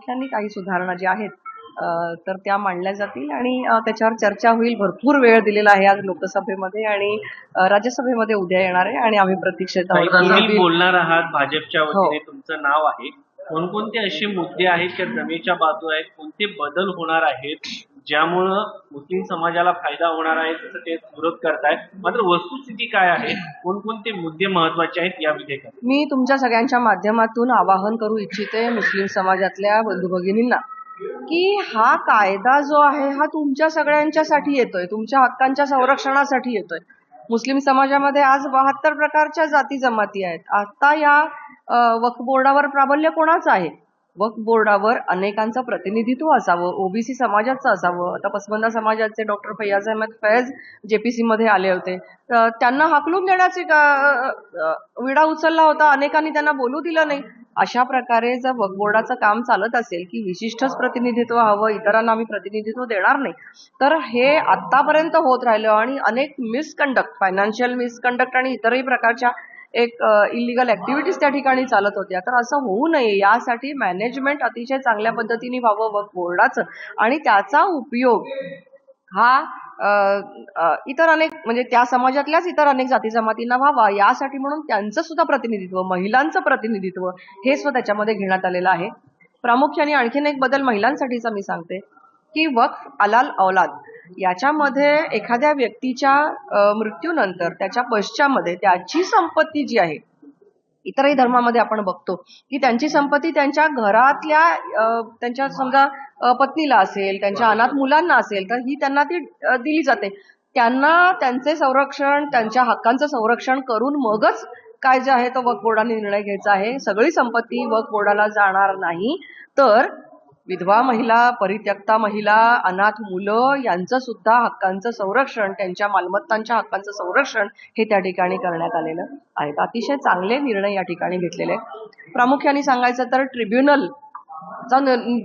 प्रामुख्याने काही सुधारणा ज्या आहेत तर त्या मांडल्या जातील आणि त्याच्यावर चर्चा होईल. भरपूर वेळ दिलेला आहे आज लोकसभेमध्ये आणि राज्यसभेमध्ये उद्या येणार आहे आणि आम्ही प्रतीक्षेत आहोत. तुम्ही बोलणार आहात भाजपच्या हो. वतीने, तुमचं नाव आहे. कोणकोणते असे मुद्दे आहेत की जमेच्या बाजू आहेत, कोणते बदल होणार आहेत ज्यामुळं मुस्लिम समाजाला फायदा होणार आहे, तसं ते विरोध करतायत, मात्र वस्तुस्थिती काय आहे, कोणकोणते मुद्दे महत्वाचे आहेत या विधेयकात? मी तुमच्या सगळ्यांच्या माध्यमातून आवाहन करू इच्छिते मुस्लिम समाजातल्या बंधू भगिनींना की हा कायदा जो आहे हा तुमच्या सगळ्यांच्यासाठी येतोय, तुमच्या हक्कांच्या संरक्षणासाठी येतोय. मुस्लिम समाजामध्ये आज 72 प्रकारच्या जाती जमाती आहेत. आता या वक्फ बोर्डावर प्राबल्य कोणाचं आहे? वक्फ बोर्डावर अनेकांचं प्रतिनिधित्व असावं, ओबीसी समाजाचं असावं. आता पसमंदा समाजाचे डॉक्टर फैयाज अहमद फैज जेपीसी मध्ये आले होते, त्यांना हाकलून देण्याची विडा उचलला होता, अनेकांनी त्यांना बोलू दिलं नाही. अशा प्रकारे जर वक्फ बोर्डाचं काम चालत असेल की विशिष्टच प्रतिनिधित्व हवं, इतरांना आम्ही प्रतिनिधित्व देणार नाही, तर हे आतापर्यंत होत राहिलं आणि अनेक मिसकंडक्ट, फायनान्शियल मिसकंडक्ट आणि इतरही प्रकारच्या एक इलिगल ऍक्टिव्हिटीज त्या ठिकाणी चालत होत्या. तर असं होऊ नये यासाठी मॅनेजमेंट अतिशय चांगल्या पद्धतीने व्हावं वक्फ बोर्डाचं आणि त्याचा उपयोग हा इतर अनेक म्हणजे त्या समाजातल्याच इतर अनेक जाती जमातींना व्हावा यासाठी म्हणून त्यांचं सुद्धा प्रतिनिधित्व, महिलांचं प्रतिनिधित्व हे सुद्धा त्याच्यामध्ये घेण्यात आलेलं आहे. प्रामुख्याने आणखीन एक बदल महिलांसाठीचा मी सांगते की वक्फ अलाल औलाद याच्यामध्ये एखाद्या व्यक्तीच्या मृत्यूनंतर त्याच्या पश्चामध्ये त्याची संपत्ती जी आहे, इतरही धर्मामध्ये आपण बघतो की त्यांची संपत्ती त्यांच्या घरातल्या त्यांच्या समजा पत्नीला असेल, त्यांच्या अनाथ मुलांना असेल, तर ही त्यांना ती दिली जाते. त्यांना त्यांचे संरक्षण, त्यांच्या हक्कांचं संरक्षण करून मगच काय जे आहे तो वक्फ बोर्डाने निर्णय घ्यायचा आहे. सगळी संपत्ती वक्फ बोर्डाला जाणार नाही, तर विधवा महिला, परित्यक्ता महिला, अनाथ मुलं यांचं सुद्धा हक्कांचं संरक्षण, त्यांच्या मालमत्तांच्या हक्कांचं संरक्षण हे त्या ठिकाणी करण्यात आलेलं आहे. अतिशय चांगले निर्णय या ठिकाणी घेतलेले आहेत. प्रामुख्याने सांगायचं तर ट्रिब्युनल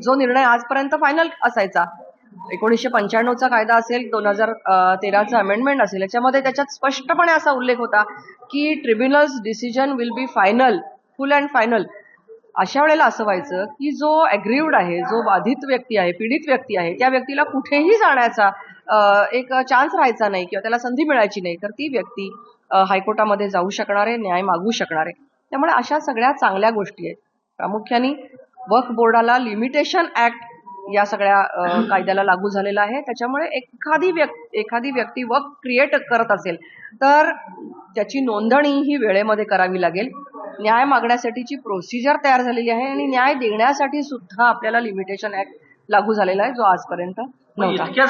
जो निर्णय आजपर्यंत फायनल असायचा, 1995चा कायदा असेल, 2013चं अमेंडमेंट असेल, याच्यामध्ये त्याच्यात स्पष्टपणे असा उल्लेख होता की tribunals decision will be final, full and final. अशा वेळेला असं व्हायचं की जो ॲग्रीव्ड आहे, जो बाधित व्यक्ती आहे, पीडित व्यक्ती आहे, त्या व्यक्तीला कुठेही जाण्याचा एक चान्स राहायचा नाही किंवा त्याला संधी मिळायची नाही, तर ती व्यक्ती हायकोर्टामध्ये जाऊ शकणार आहे, न्याय मागू शकणार आहे. त्यामुळे अशा सगळ्या चांगल्या गोष्टी आहेत. प्रामुख्याने वक्फ बोर्डाला लिमिटेशन ऍक्ट या सगळ्या कायद्याला लागू झालेला आहे. त्याच्यामुळे एखादी व्यक्ती वक्फ क्रिएट करत असेल तर त्याची नोंदणी ही वेळेमध्ये करावी लागेल. न्याय मागण्यासाठीची प्रोसिजर तयार झालेली आहे आणि न्याय देण्यासाठी सुद्धा आपल्याला लिमिटेशन ऍक्ट लागू झालेला आहे, जो आजपर्यंत नव्हता. इतक्या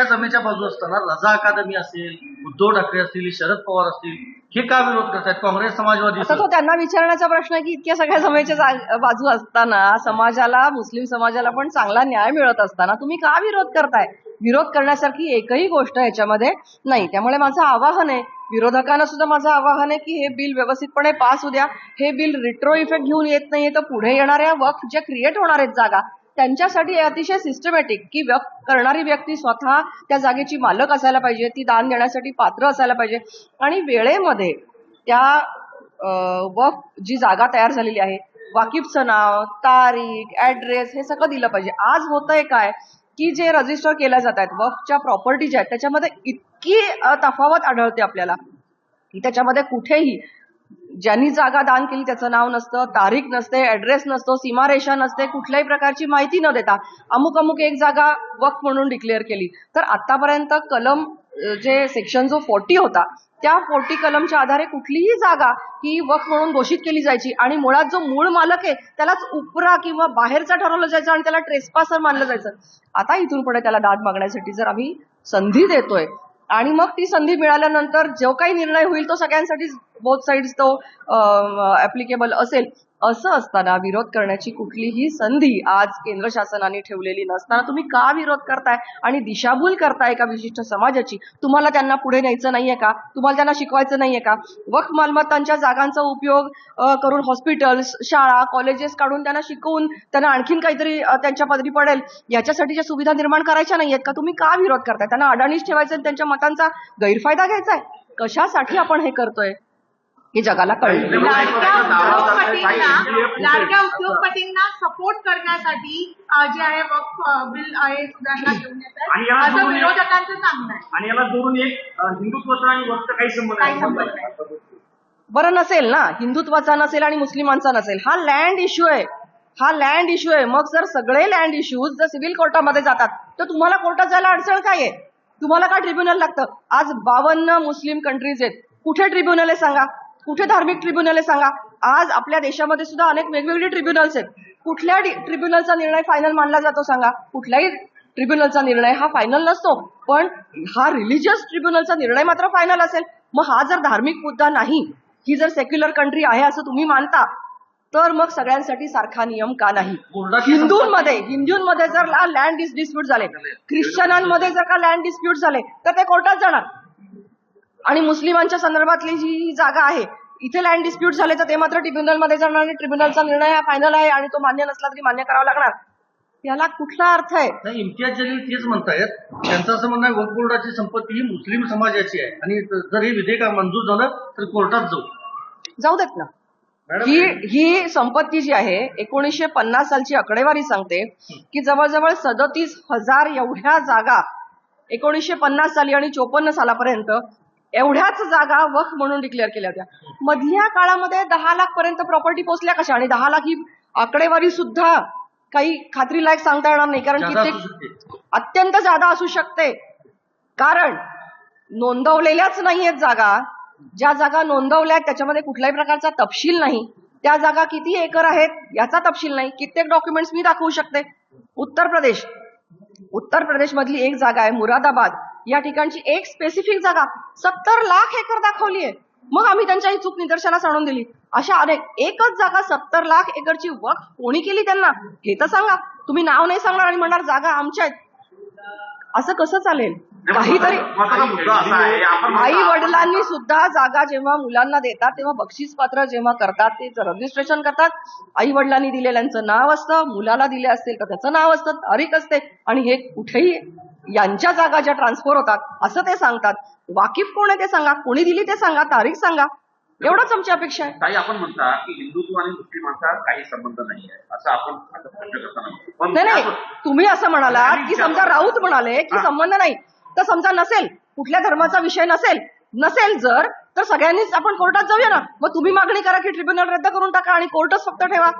जमेच्या बाजू असताना रजा अकादमी असेल, उद्धव ठाकरे असतील, शरद पवार असतील, हे का विरोध करतायत? काँग्रेस, समाजवादी. आता तो त्यांना विचारण्याचा प्रश्न आहे की इतक्या सगळ्या जमेच्या बाजू असताना, समाजाला, मुस्लिम समाजाला पण चांगला न्याय मिळत असताना तुम्ही का विरोध करताय? विरोध करण्यासारखी एकही गोष्ट याच्यामध्ये नाही. त्यामुळे माझं आवाहन आहे, विरोधकांना सुद्धा माझं आवाहन आहे की हे बिल व्यवस्थितपणे पास होऊ द्या. हे बिल रिट्रो इफेक्ट घेऊन येत नाहीये, तर पुढे येणाऱ्या वक्फ जे क्रिएट होणार आहेत जागा, त्यांच्यासाठी अतिशय सिस्टमॅटिक की वक्फ करणारी व्यक्ती स्वतः त्या जागेची मालक असायला पाहिजे, ती दान देण्यासाठी पात्र असायला पाहिजे आणि वेळेमध्ये त्या वक्फ जी जागा तयार झालेली आहे, वाकिफचं नाव, तारीख, ऍड्रेस हे सगळं दिलं पाहिजे. आज होतंय काय की जे रजिस्टर केल्या जात आहेत वक्फच्या प्रॉपर्टी ज्या आहेत त्याच्यामध्ये इतकी तफावत आढळते आपल्याला की त्याच्यामध्ये कुठेही ज्यांनी जागा दान केली त्याचं नाव नसतं, तारीख नसते, ऍड्रेस नसतो, सीमारेषा नसते, कुठल्याही प्रकारची माहिती न देता अमुक एक जागा वक्फ म्हणून डिक्लेअर केली. तर आतापर्यंत कलम जे सेक्शन जो 40 होता, त्या 40 कलमच्या आधारे कुठलीही जागा ही वक्फ म्हणून घोषित केली जायची आणि मुळात जो मूळ मालक आहे त्यालाच उपरा किंवा बाहेरचा ठरवलं जायचं आणि त्याला ट्रेसपासर मानलं जायचं. आता इथून पुढे त्याला दाद मागण्यासाठी जर आम्ही संधी देतोय आणि मग ती संधी मिळाल्यानंतर जो काही निर्णय होईल तो सगळ्यांसाठी बोथ साइड्स तो ऍप्लिकेबल असेल, असं असताना विरोध करण्याची कुठलीही संधी आज केंद्र शासनाने ठेवलेली नसताना तुम्ही का विरोध करताय आणि दिशाभूल करताय एका विशिष्ट समाजाची? तुम्हाला त्यांना पुढे न्यायचं नाहीये का? तुम्हाला त्यांना शिकवायचं नाहीये का? वक्फ मालमत्तांच्या जागांचा उपयोग करून हॉस्पिटल्स, शाळा, कॉलेजेस काढून त्यांना शिकवून त्यांना आणखीन काहीतरी त्यांच्या पदरी पडेल याच्यासाठीच्या सुविधा निर्माण करायच्या नाहीयेत का? तुम्ही का विरोध करताय? त्यांना अडाणीच ठेवायचं, त्यांच्या मतांचा गैरफायदा घ्यायचा आहे? कशासाठी आपण हे करतोय? हे जगाला कळलं. लाडक्या उद्योगपतींना सपोर्ट करण्यासाठी जे आहे वक्फ बिल आहे सुधारणा घेऊन येत आणि आहे याला असं जोडून विरोधकांचं सांगणं आहे. आणि याला जोडून एक हिंदुत्वाचा आणि वक्त काही संबंध काही संबंध नाही. बरं नसेल ना, हिंदुत्वाचा नसेल आणि मुस्लिमांचा नसेल, हा लँड इश्यू आहे, हा लँड इश्यू आहे. मग जर सगळे लँड इश्यूज जर सिव्हिल कोर्टामध्ये जातात तर तुम्हाला कोर्टात जायला अडचण काय आहे? तुम्हाला काय ट्रिब्युनल लागतं? आज 52 मुस्लिम कंट्रीज आहेत, कुठे ट्रिब्युनल आहे सांगा? कुठे धार्मिक ट्रिब्युनल आहे सांगा? आज आपल्या देशामध्ये सुद्धा अनेक वेगवेगळे ट्रिब्युनल्स आहेत. कुठल्या ट्रिब्युनलचा निर्णय फायनल मानला जातो सांगा? कुठल्याही ट्रिब्युनलचा निर्णय हा फायनल नसतो, पण हा रिलिजियस ट्रिब्युनलचा निर्णय मात्र फायनल असेल. मग हा जर धार्मिक मुद्दा नाही, ही जर सेक्युलर कंट्री आहे असं तुम्ही मानता, तर मग सगळ्यांसाठी सारखा नियम का नाही? हिंदूंमध्ये जर लँड डिस्प्यूट झाले, ख्रिश्चनांमध्ये जर का लँड डिस्प्यूट झाले तर ते कोर्टात जाणार. आणि मुस्लिमांच्या संदर्भातली जी जागा आहे, इथे लँड डिस्प्यूट झाले तर ते मात्र ट्रिब्युनलमध्ये जाणार आणि ट्रिब्युनलचा निर्णय हा फायनल आहे आणि तो मान्य नसला तरी मान्य करावा लागणार. याला कुठला अर्थ आहे? नाही, इम्तियाज जलील तेच म्हणतायत. त्यांचं असं म्हणणं आहे वक्फ बोर्डाची संपत्ती ही मुस्लिम समाजाची आहे आणि जर हे विधेयक मंजूर झालं तर कोर्टात जाऊ देत ना. ही संपत्ती जी आहे 1950 सालची आकडेवारी सांगते की जवळजवळ 37,000 एवढ्या जागा 1950 साली आणि 54 सालापर्यंत एवढ्याच जागा वक्फ म्हणून डिक्लेअर केल्या होत्या. मधल्या काळामध्ये 10 लाख पर्यंत प्रॉपर्टी पोहोचल्या कशा? आणि 10 लाख ही आकडेवारी सुद्धा काही खात्रीलायक सांगता येणार नाही, कारण कित्येक अत्यंत जादा असू शकते. कारण नोंदवलेल्याच नाहीयेत जागा. ज्या जागा नोंदवल्या आहेत त्याच्यामध्ये कुठल्याही प्रकारचा तपशील नाही. त्या जागा किती एकर आहेत याचा तपशील नाही. कित्येक डॉक्युमेंट्स मी दाखवू शकते. उत्तर प्रदेश मधली एक जागा आहे मुरादाबाद, या ठिकाणची एक स्पेसिफिक जागा 70 लाख एकर दाखवली आहे. मग आम्ही त्यांच्या ही चूक निदर्शनास आणून दिली. अशा अनेक एकच जागा 70 लाख एकरची वक्फ कोणी केली त्यांना हे तर सांगा. तुम्ही नाव नाही सांगणार आणि म्हणणार जागा आमच्या आहेत, असं कसं चालेल? काहीतरी आई वडिलांनी सुद्धा जागा जेव्हा मुलांना देतात तेव्हा बक्षीस पात्र जेव्हा करतात ते रजिस्ट्रेशन करतात. आई वडिलांनी दिलेल्यांचं नाव असतं, मुलाला दिले असतील तर त्याचं नाव असतं, तारीख असते. आणि हे कुठेही यांच्या जागा ज्या ट्रान्सफर होतात असं ते सांगतात. वाकिफ कोण आहे ते सांगा, कोणी दिली ते सांगा, तारीख सांगा. एवढंच आमची अपेक्षा आहे. ताई, आपण म्हणता की हिंदुत्व आणि मुस्लिमांचा काही संबंध नाही आहे असं आपण आता स्पष्ट करताना. नाही, तुम्ही असं म्हणालात की समजा राऊत म्हणाले की संबंध नाही, तर समजा नसेल, कुठल्या धर्माचा विषय नसेल जर, तर सगळ्यांनीच आपण कोर्टात जाऊया ना. मग तुम्ही मागणी करा की ट्रिब्युनल रद्द करून टाका आणि कोर्टच फक्त ठेवा.